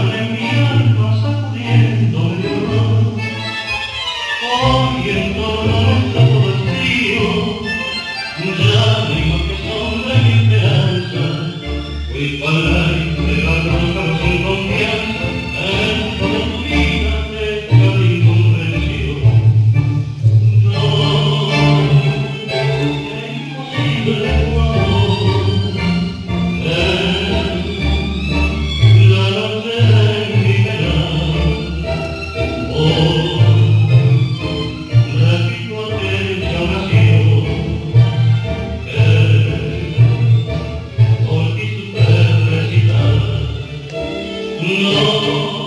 sale mi alma sacudiéndome de dolor. Hoy en torno nuestro todo es frío, ya no hay más que sombra y esperanza. Fui para de la roca sin confianza, en toda tu vida te perdí incomprensión. No, es imposible tu amor, la noche de mi verano. Repito aquella oración que por ti supe recitar. No